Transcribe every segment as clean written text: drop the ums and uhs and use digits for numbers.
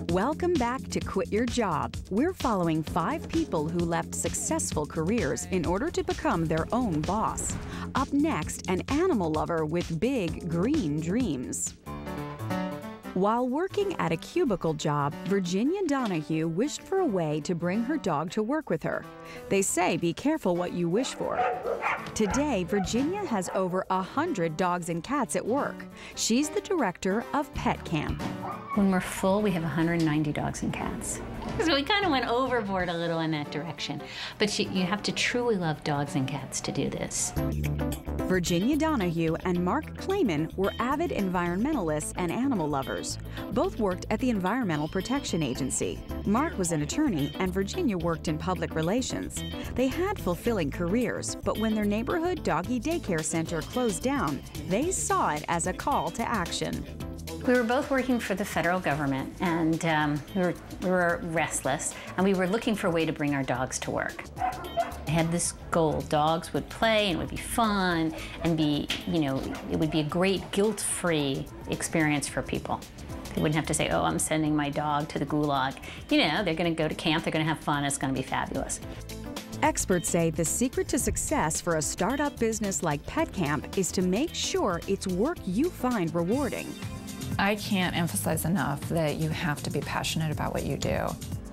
Welcome back to Quit Your Job. We're following 5 people who left successful careers in order to become their own boss. Up next, an animal lover with big green dreams. While working at a cubicle job, Virginia Donohue wished for a way to bring her dog to work with her. They say be careful what you wish for. Today, Virginia has over 100 dogs and cats at work. She's the director of Pet Camp. When we're full, we have 190 dogs and cats. So we kind of went overboard a little in that direction. But you have to truly love dogs and cats to do this. Virginia Donohue and Mark Clayman were avid environmentalists and animal lovers. Both worked at the Environmental Protection Agency. Mark was an attorney and Virginia worked in public relations. They had fulfilling careers, but when their neighborhood doggy daycare center closed down, they saw it as a call to action. We were both working for the federal government, and we were restless, and we were looking for a way to bring our dogs to work. I had this goal: dogs would play, and it would be fun, and be, it would be a great guilt-free experience for people. They wouldn't have to say, oh, I'm sending my dog to the gulag. They're going to go to camp, they're going to have fun, it's going to be fabulous. Experts say the secret to success for a startup business like Pet Camp is to make sure it's work you find rewarding. I can't emphasize enough that you have to be passionate about what you do.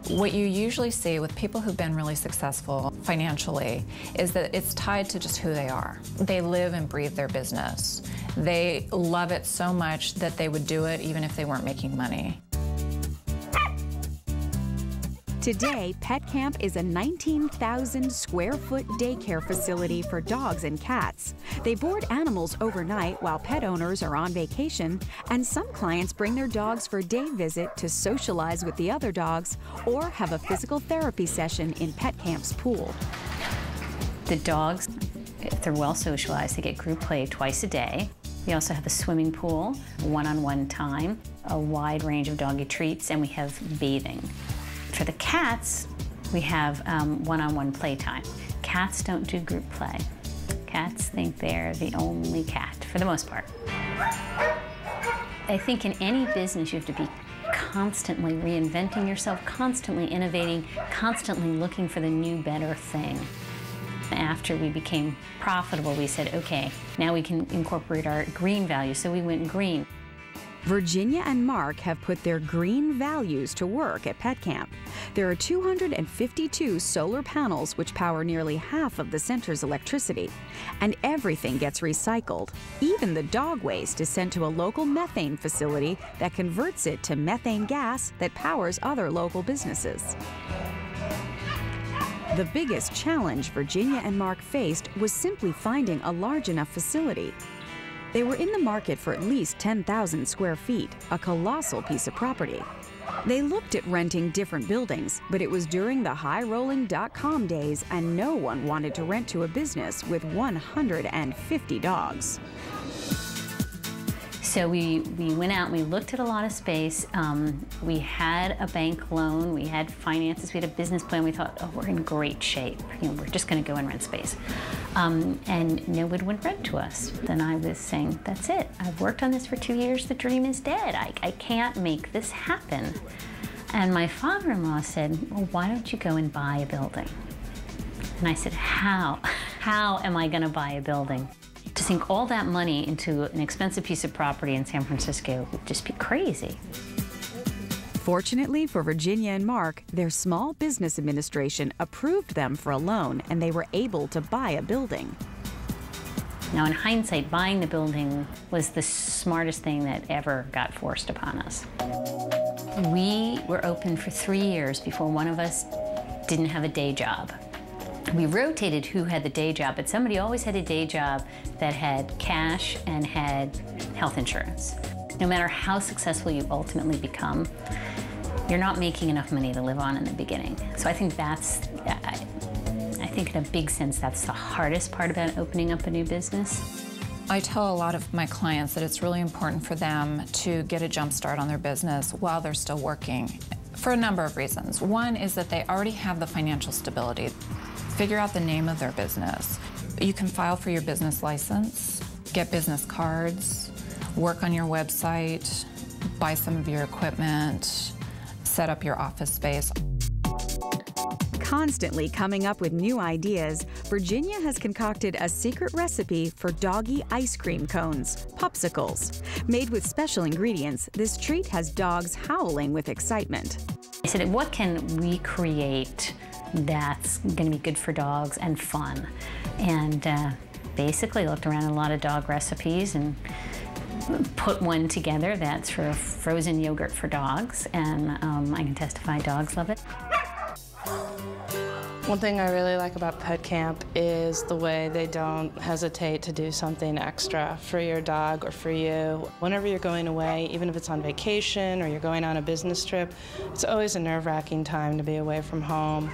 What you usually see with people who've been really successful financially is that it's tied to just who they are. They live and breathe their business. They love it so much that they would do it even if they weren't making money. Today, Pet Camp is a 19,000 square foot daycare facility for dogs and cats. They board animals overnight while pet owners are on vacation, and some clients bring their dogs for a day visit to socialize with the other dogs or have a physical therapy session in Pet Camp's pool. The dogs, if they're well socialized, they get group play twice a day. We also have a swimming pool, one-on-one time, a wide range of doggy treats, and we have bathing. For the cats, we have one-on-one playtime. Cats don't do group play. Cats think they're the only cat, for the most part. I think in any business, you have to be constantly reinventing yourself, constantly innovating, constantly looking for the new, better thing. After we became profitable, we said, okay, now we can incorporate our green values, so we went green. Virginia and Mark have put their green values to work at Pet Camp. There are 252 solar panels which power nearly half of the center's electricity. And everything gets recycled. Even the dog waste is sent to a local methane facility that converts it to methane gas that powers other local businesses. The biggest challenge Virginia and Mark faced was simply finding a large enough facility. They were in the market for at least 10,000 square feet, a colossal piece of property. They looked at renting different buildings, but it was during the high-rolling .com days and no one wanted to rent to a business with 150 dogs. So we went out and we looked at a lot of space. We had a bank loan, we had finances, we had a business plan. We thought, oh, we're in great shape. We're just going to go and rent space. And no one would rent to us. Then I was saying, that's it. I've worked on this for 2 years. The dream is dead. I can't make this happen. And my father-in-law said, well, why don't you go and buy a building? And I said, how? How am I going to buy a building? To sink all that money into an expensive piece of property in San Francisco would just be crazy. Fortunately for Virginia and Mark, their Small Business Administration approved them for a loan and they were able to buy a building. Now, in hindsight, buying the building was the smartest thing that ever got forced upon us. We were open for 3 years before one of us didn't have a day job. We rotated who had the day job, but somebody always had a day job that had cash and had health insurance. No matter how successful you ultimately become, you're not making enough money to live on in the beginning. So I think I think in a big sense, that's the hardest part about opening up a new business. I tell a lot of my clients that it's really important for them to get a jump start on their business while they're still working for a number of reasons. One is that they already have the financial stability. Figure out the name of their business. You can file for your business license, get business cards, work on your website, buy some of your equipment, set up your office space. Constantly coming up with new ideas, Virginia has concocted a secret recipe for doggy ice cream cones, popsicles. Made with special ingredients, this treat has dogs howling with excitement. I said, what can we create that's going to be good for dogs and fun? And basically looked around a lot of dog recipes and put one together that's for frozen yogurt for dogs, and I can testify dogs love it. One thing I really like about Pet Camp is the way they don't hesitate to do something extra for your dog or for you. Whenever you're going away, even if it's on vacation or you're going on a business trip, it's always a nerve-wracking time to be away from home.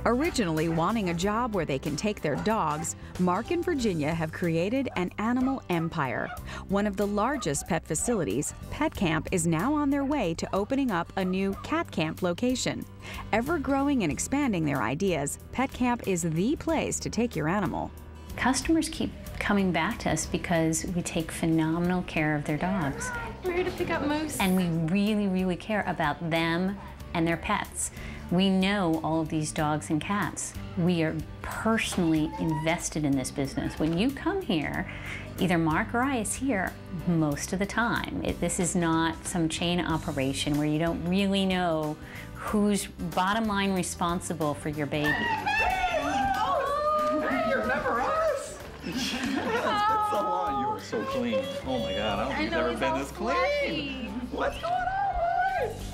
Originally wanting a job where they can take their dogs, Mark and Virginia have created an animal empire. One of the largest pet facilities, Pet Camp is now on their way to opening up a new cat camp location. Ever growing and expanding their ideas, Pet Camp is the place to take your animal. Customers keep coming back to us because we take phenomenal care of their dogs. We're here to pick up Moose. And we really, really care about them and their pets. We know all of these dogs and cats. We are personally invested in this business. When you come here, either Mark or I is here most of the time. This is not some chain operation where you don't really know who's bottom line responsible for your baby. Oh, hey, you're never us. It's been so long. You are so clean. Oh my God, I don't think you've ever been this clean. What's going on, boys?